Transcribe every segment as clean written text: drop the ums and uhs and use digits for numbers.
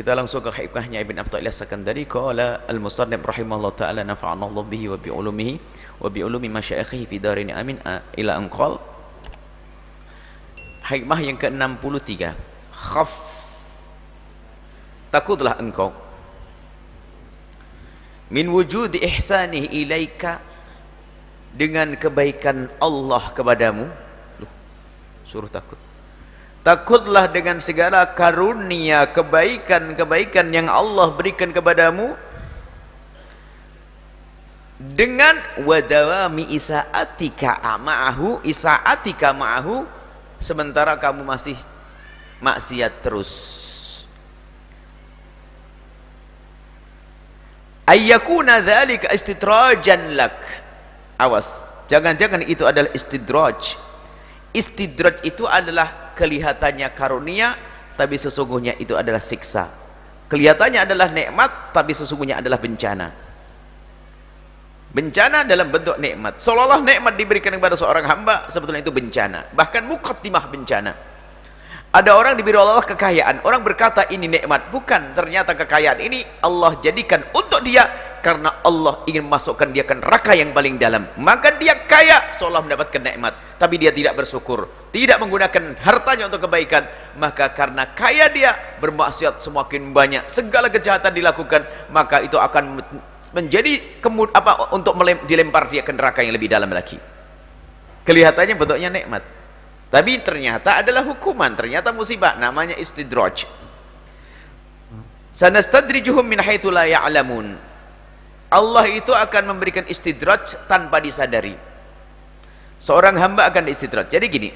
Kita langsung ke hikmahnya Ibn Athaillah Sakandari. Qala al-musannif rahimahullah ta'ala nafa'ana Allah bihi wa bi ulumihi wa bi ulumi masyayikhihi fi darini amin ila an qala. Hikmah yang ke-63. Khaf, takutlah engkau min wujudi ihsanihi ilaika, dengan kebaikan Allah kepadamu. Loh, suruh takut. Takutlah dengan segala karunia kebaikan-kebaikan yang Allah berikan kepadamu, dengan wadawami isaatika ma'ahu, sementara kamu masih maksiat terus. Ayyakuna dzalika istidrajan lak. Awas, jangan-jangan itu adalah istidraj. Istidraj itu adalah kelihatannya karunia, tapi sesungguhnya itu adalah siksa. Kelihatannya adalah nikmat, tapi sesungguhnya adalah bencana. Bencana dalam bentuk nikmat. Seolah-olah nikmat diberikan kepada seorang hamba, sebetulnya itu bencana. Bahkan muqaddimah bencana. Ada orang diberi Allah kekayaan, orang berkata ini nikmat. Bukan, ternyata kekayaan ini Allah jadikan untuk dia karena Allah ingin masukkan dia ke neraka yang paling dalam. Maka dia kaya seolah mendapatkan nikmat, tapi dia tidak bersyukur, tidak menggunakan hartanya untuk kebaikan. Maka karena kaya dia bermaksiat semakin banyak, segala kejahatan dilakukan, maka itu akan menjadi untuk dilempar dia ke neraka yang lebih dalam lagi. Kelihatannya bentuknya nikmat, tapi ternyata adalah hukuman, ternyata musibah. Namanya istidraj. Sanastadrijuhum min haitsu la ya'lamun. Allah itu akan memberikan istidraj tanpa disadari. Seorang hamba akan istidraj. Jadi gini,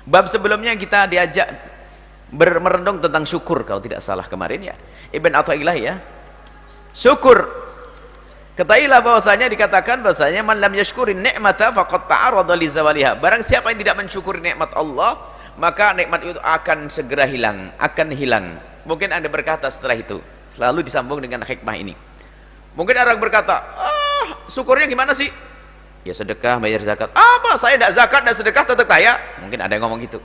bab sebelumnya kita diajak merenung tentang syukur kalau tidak salah kemarin ya, Ibn Athaillah ya. Syukur, ketahuilah bahwasanya dikatakan bahwasanya man lam yashkurin ni'mata faqad ta'arrada li zawaliha. Barang siapa yang tidak mensyukuri nikmat Allah, maka nikmat itu akan segera hilang, akan hilang. Mungkin Anda berkata setelah itu, selalu disambung dengan hikmah ini. Mungkin orang berkata, syukurnya gimana sih? Ya sedekah, bayar zakat. Apa? Saya tidak zakat dan sedekah tetap kaya. Mungkin ada yang ngomong gitu.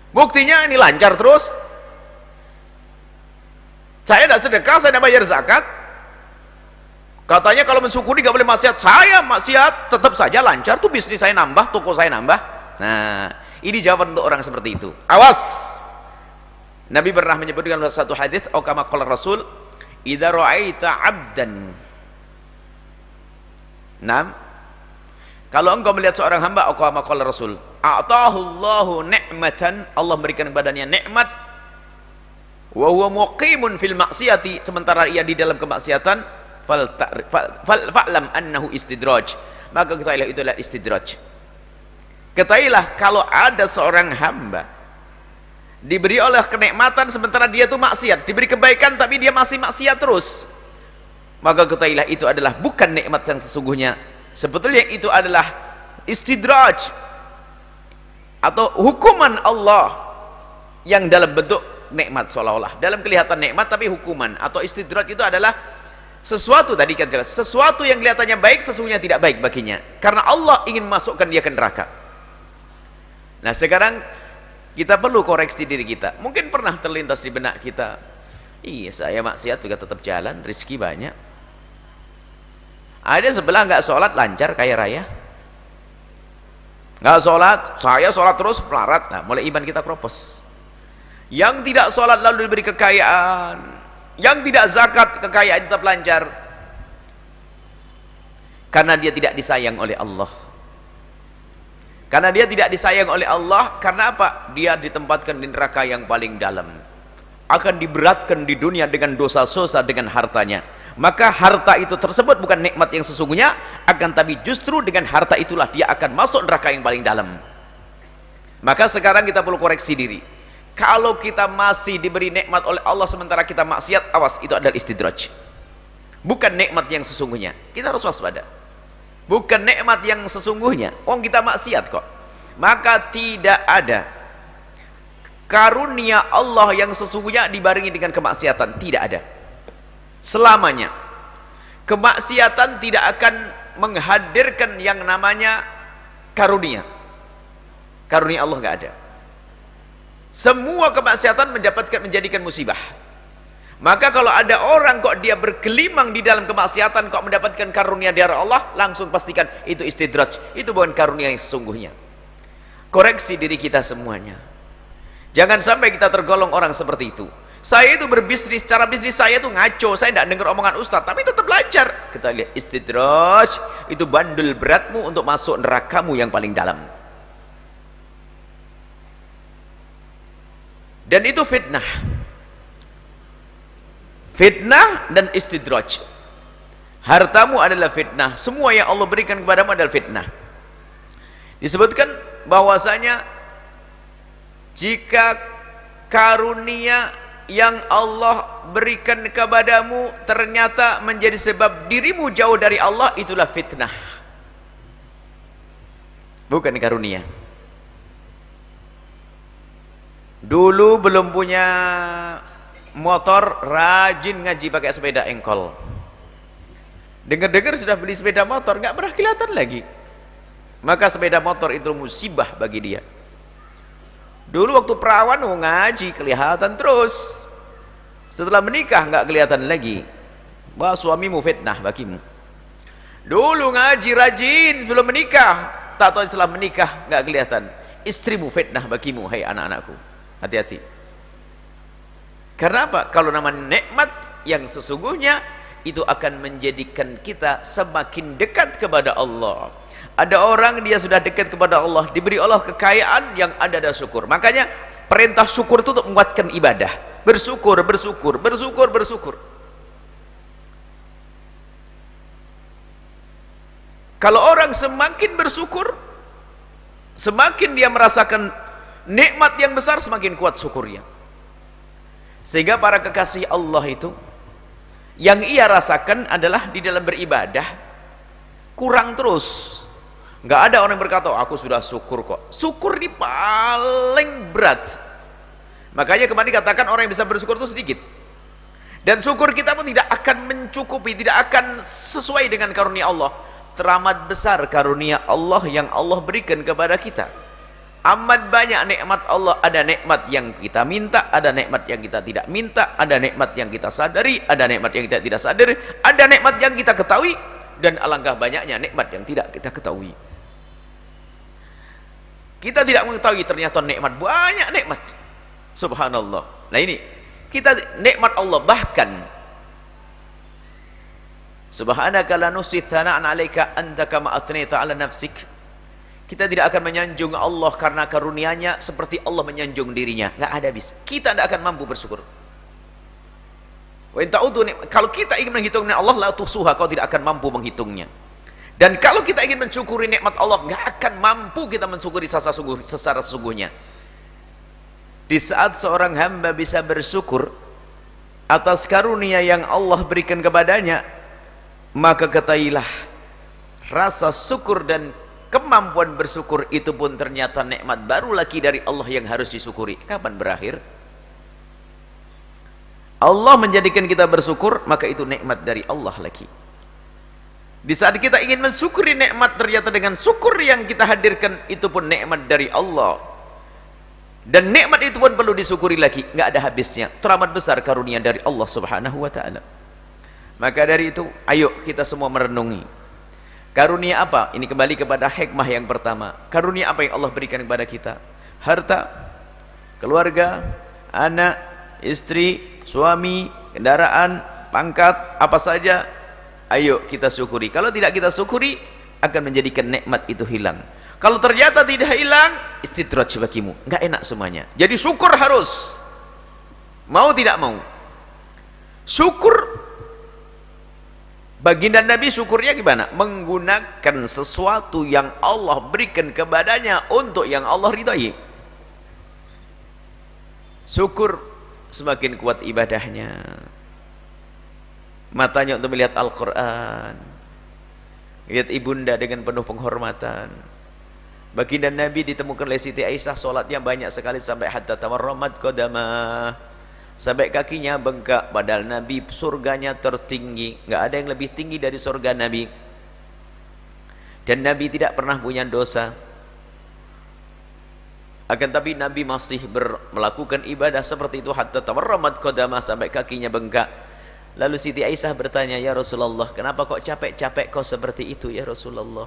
Buktinya ini lancar terus. Saya tidak sedekah, saya tidak bayar zakat. Katanya kalau mensyukuri gak boleh maksiat. Saya maksiat, tetap saja lancar. Tuh bisnis saya nambah, toko saya nambah. Nah, ini jawaban untuk orang seperti itu. Awas. Nabi pernah menyebutkan dalam satu hadis, atau kama qala Rasul, idza ra'aita 'abdan. Naam. Kalau engkau melihat seorang hamba, atau kama qala Rasul, a'tahu Allahu ni'matan, Allah memberikan kepadanya nikmat, wa huwa muqimun fil maksiati, sementara ia di dalam kemaksiatan, fa'lam annahu istidraj, maka ketahuilah itu adalah istidraj. Ketahuilah kalau ada seorang hamba diberi oleh kenikmatan sementara dia itu maksiat, diberi kebaikan tapi dia masih maksiat terus, maka ketahuilah itu adalah bukan nikmat yang sesungguhnya. Sebetulnya itu adalah istidraj atau hukuman Allah yang dalam bentuk nikmat, seolah-olah dalam kelihatan nikmat tapi hukuman. Atau istidraj itu adalah sesuatu, tadi kan jelas, sesuatu yang kelihatannya baik sesungguhnya tidak baik baginya karena Allah ingin masukkan dia ke neraka. Nah sekarang kita perlu koreksi diri kita. Mungkin pernah terlintas di benak kita, iya saya maksiat juga tetap jalan, rezeki banyak. Ada sebelah nggak sholat lancar kaya raya, nggak sholat, saya sholat terus melarat. Nah mulai iman kita keropos. Yang tidak sholat lalu diberi kekayaan, yang tidak zakat kekayaan tetap lancar, karena dia tidak disayang oleh Allah. Karena dia tidak disayang oleh Allah, karena apa? Dia ditempatkan di neraka yang paling dalam, akan diberatkan di dunia dengan dosa-dosa dengan hartanya. Maka harta itu tersebut bukan nikmat yang sesungguhnya, akan tapi justru dengan harta itulah dia akan masuk neraka yang paling dalam. Maka sekarang kita perlu koreksi diri. Kalau kita masih diberi nikmat oleh Allah sementara kita maksiat, awas, itu adalah istidraj, bukan nikmat yang sesungguhnya. Kita harus waspada, bukan nikmat yang sesungguhnya. Kita maksiat kok. Maka tidak ada karunia Allah yang sesungguhnya dibarengi dengan kemaksiatan, tidak ada selamanya. Kemaksiatan tidak akan menghadirkan yang namanya karunia. Karunia Allah nggak ada. Semua kemaksiatan menjadikan musibah. Maka kalau ada orang kok dia bergelimang di dalam kemaksiatan kok mendapatkan karunia dari Allah, langsung pastikan itu istidraj, itu bukan karunia yang sesungguhnya. Koreksi diri kita semuanya, jangan sampai kita tergolong orang seperti itu. Saya itu berbisnis, cara bisnis saya itu ngaco, saya tidak dengar omongan ustaz, tapi tetap belajar. Kita lihat istidraj, itu bandul beratmu untuk masuk nerakamu yang paling dalam. Dan itu fitnah. Fitnah dan istidraj. Hartamu adalah fitnah, semua yang Allah berikan kepadamu adalah fitnah. Disebutkan bahwasanya jika karunia yang Allah berikan kepadamu ternyata menjadi sebab dirimu jauh dari Allah, itulah fitnah, bukan karunia. Dulu belum punya motor, rajin ngaji pakai sepeda engkol. Dengar-dengar sudah beli sepeda motor, nggak pernah kelihatan lagi. Maka sepeda motor itu musibah bagi dia. Dulu waktu perawan ngaji kelihatan terus. Setelah menikah nggak kelihatan lagi. Wah, suamimu fitnah bagimu. Dulu ngaji rajin sebelum menikah, tak tahu setelah menikah nggak kelihatan. Istrimu fitnah bagimu, hai anak-anakku. Hati-hati. Karena apa? Kalau nama nikmat yang sesungguhnya itu akan menjadikan kita semakin dekat kepada Allah. Ada orang dia sudah dekat kepada Allah, diberi Allah kekayaan, yang ada syukur. Makanya perintah syukur itu untuk menguatkan ibadah. Bersyukur, bersyukur, bersyukur, bersyukur. Kalau orang semakin bersyukur, semakin dia merasakan nikmat yang besar, semakin kuat syukurnya. Sehingga para kekasih Allah itu, yang ia rasakan adalah di dalam beribadah kurang terus. Nggak ada orang yang berkata, oh, aku sudah syukur kok. Syukur ini paling berat. Makanya kemarin katakan orang yang bisa bersyukur itu sedikit. Dan syukur kita pun tidak akan mencukupi, tidak akan sesuai dengan karunia Allah. Teramat besar karunia Allah yang Allah berikan kepada kita. Amat banyak nikmat Allah. Ada nikmat yang kita minta, ada nikmat yang kita tidak minta, ada nikmat yang kita sadari, ada nikmat yang kita tidak sadari, ada nikmat yang kita ketahui, dan alangkah banyaknya nikmat yang tidak kita ketahui. Kita tidak mengetahui ternyata nikmat, banyak nikmat. Subhanallah. Nah ini, kita nikmat Allah, bahkan subhanaka la nusi thana'an 'alaika anta kama athnayta 'ala nafsik. Kita tidak akan menyanjung Allah karena karunia-Nya seperti Allah menyanjung dirinya. Nggak ada habis. Kita tidak akan mampu bersyukur. Kalau kita ingin menghitung nikmat Allah, la tuhsuha, kau tidak akan mampu menghitungnya. Dan kalau kita ingin mensyukuri nikmat Allah, nggak akan mampu kita mensyukuri secara sesungguhnya. Di saat seorang hamba bisa bersyukur atas karunia yang Allah berikan kepadanya, maka ketahuilah rasa syukur dan kemampuan bersyukur itu pun ternyata nikmat baru lagi dari Allah yang harus disyukuri. Kapan berakhir? Allah menjadikan kita bersyukur, maka itu nikmat dari Allah lagi. Di saat kita ingin mensyukuri nikmat, ternyata dengan syukur yang kita hadirkan itu pun nikmat dari Allah. Dan nikmat itu pun perlu disyukuri lagi, nggak ada habisnya. Teramat besar karunia dari Allah Subhanahu wa taala. Maka dari itu, ayo kita semua merenungi. Karunia apa? Ini kembali kepada hikmah yang pertama. Karunia apa yang Allah berikan kepada kita? Harta, keluarga, anak, istri, suami, kendaraan, pangkat, apa saja. Ayo kita syukuri. Kalau tidak kita syukuri, akan menjadikan nikmat itu hilang. Kalau ternyata tidak hilang, istidraj bagimu, nggak enak semuanya. Jadi syukur harus, mau tidak mau. Syukur, baginda Nabi syukurnya gimana? Menggunakan sesuatu yang Allah berikan kepadanya untuk yang Allah ridhai. Syukur semakin kuat ibadahnya. Matanya untuk melihat Al-Quran, lihat ibunda dengan penuh penghormatan. Baginda Nabi ditemukan oleh Siti Aisyah, sholatnya banyak sekali sampai hatta tawarramat qadamah, sampai kakinya bengkak. Padahal Nabi surganya tertinggi, nggak ada yang lebih tinggi dari surga Nabi. Dan Nabi tidak pernah punya dosa. Akan tapi Nabi masih melakukan ibadah seperti itu hatta tawarramat qadamah, sampai kakinya bengkak. Lalu Siti Aisyah bertanya, ya Rasulullah, kenapa kok capek-capek kau seperti itu ya Rasulullah?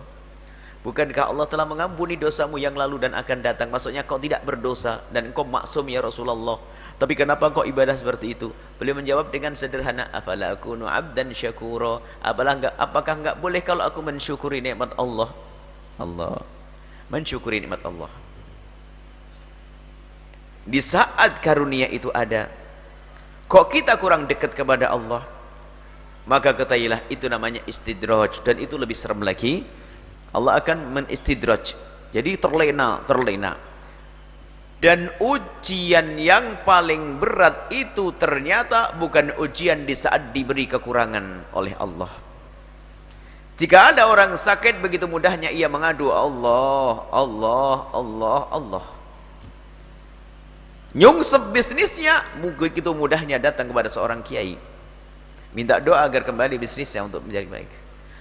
Bukankah Allah telah mengampuni dosamu yang lalu dan akan datang? Maksudnya kau tidak berdosa dan kau maksum ya Rasulullah. Tapi kenapa kau ibadah seperti itu? Beliau menjawab dengan sederhana, afala akunu abdan syakura? Apakah enggak boleh kalau aku mensyukuri nikmat Allah? Allah mensyukuri nikmat Allah. Di saat karunia itu ada, kok kita kurang dekat kepada Allah, maka ketahuilah itu namanya istidraj, dan itu lebih serem lagi. Allah akan menistidraj, jadi terlena. Dan ujian yang paling berat itu ternyata bukan ujian di saat diberi kekurangan oleh Allah. Jika ada orang sakit, begitu mudahnya ia mengadu Allah, Allah, Allah, Allah. Nyungsep bisnisnya, begitu mudahnya datang kepada seorang kiai, minta doa agar kembali bisnisnya untuk menjadi baik.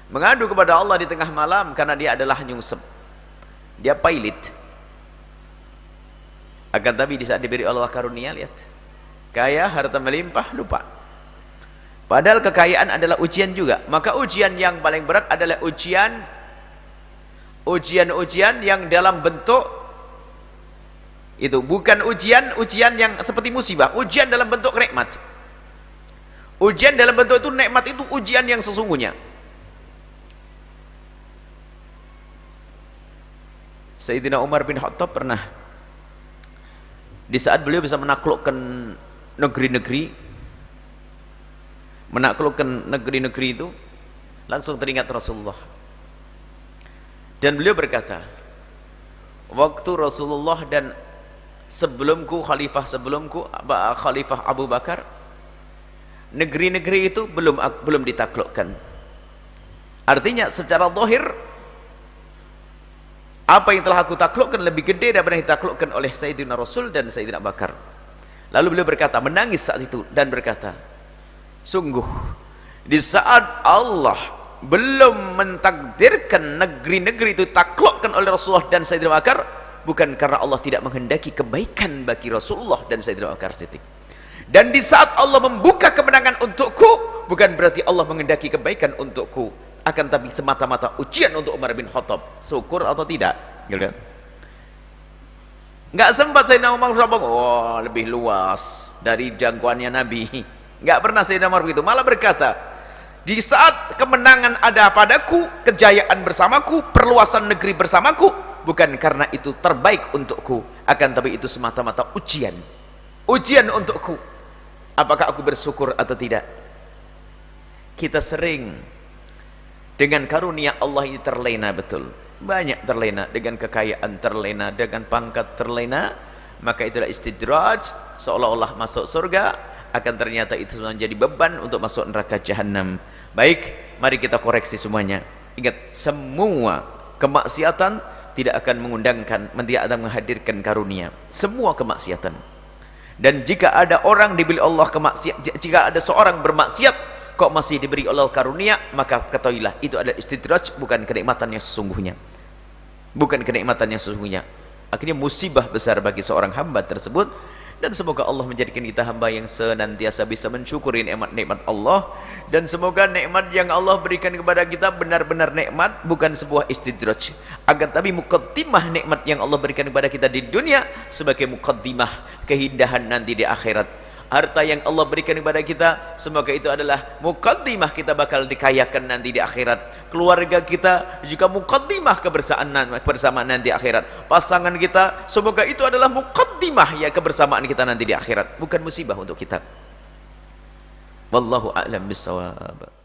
Mengadu kepada Allah di tengah malam karena dia adalah nyungsep, dia pailit. Akan tapi di saat diberi Allah karunia, lihat, kaya, harta melimpah, lupa. Padahal kekayaan adalah ujian juga. Maka ujian yang paling berat adalah ujian yang dalam bentuk itu, bukan ujian yang seperti musibah, ujian dalam bentuk nikmat. Ujian dalam bentuk itu nikmat, itu ujian yang sesungguhnya. Sayyidina Umar bin Khattab pernah, di saat beliau bisa menaklukkan negeri-negeri itu, langsung teringat Rasulullah. Dan beliau berkata, waktu Rasulullah dan sebelumku, khalifah Abu Bakar, negeri-negeri itu belum ditaklukkan. Artinya secara zahir, apa yang telah aku taklukkan lebih gede daripada yang ditaklukkan oleh Sayyidina Rasul dan Sayyidina Bakar. Lalu beliau berkata, menangis saat itu, dan berkata, sungguh di saat Allah belum mentakdirkan negeri-negeri itu taklukkan oleh Rasulullah dan Sayyidina Bakar, bukan karena Allah tidak menghendaki kebaikan bagi Rasulullah dan Sayyidina Bakar. Dan di saat Allah membuka kemenangan untukku, bukan berarti Allah menghendaki kebaikan untukku, akan tapi semata-mata ujian untuk Umar bin Khattab. Syukur atau tidak? Nggak sempat Sayyidina Umar lebih luas dari jangkauannya Nabi. Nggak pernah Sayyidina Umar begitu, malah berkata, di saat kemenangan ada padaku, kejayaan bersamaku, perluasan negeri bersamaku, bukan karena itu terbaik untukku, akan tapi itu semata-mata ujian untukku. Apakah aku bersyukur atau tidak? Kita sering dengan karunia Allah ini terlena, betul, banyak terlena, dengan kekayaan terlena, dengan pangkat terlena, maka itulah istidraj, seolah-olah masuk surga, akan ternyata itu menjadi beban untuk masuk neraka jahanam. Baik, mari kita koreksi semuanya. Ingat, semua kemaksiatan tidak akan tidak akan menghadirkan karunia, semua kemaksiatan. Dan jika ada orang diberi Allah jika ada seorang bermaksiat kok masih diberi Allah karunia, maka ketahuilah itu adalah istidraj, bukan kenikmatan yang sesungguhnya, akhirnya musibah besar bagi seorang hamba tersebut. Dan semoga Allah menjadikan kita hamba yang senantiasa bisa mensyukuri nikmat-nikmat Allah, dan semoga nikmat yang Allah berikan kepada kita benar-benar nikmat, bukan sebuah istidraj, akan tapi muqaddimah nikmat yang Allah berikan kepada kita di dunia sebagai muqaddimah keindahan nanti di akhirat. Harta yang Allah berikan kepada kita, semoga itu adalah muqaddimah kita bakal dikayakan nanti di akhirat. Keluarga kita juga muqaddimah kebersamaan nanti akhirat. Pasangan kita, semoga itu adalah muqaddimah ya kebersamaan kita nanti di akhirat, bukan musibah untuk kita. Wallahu a'lam bissawab.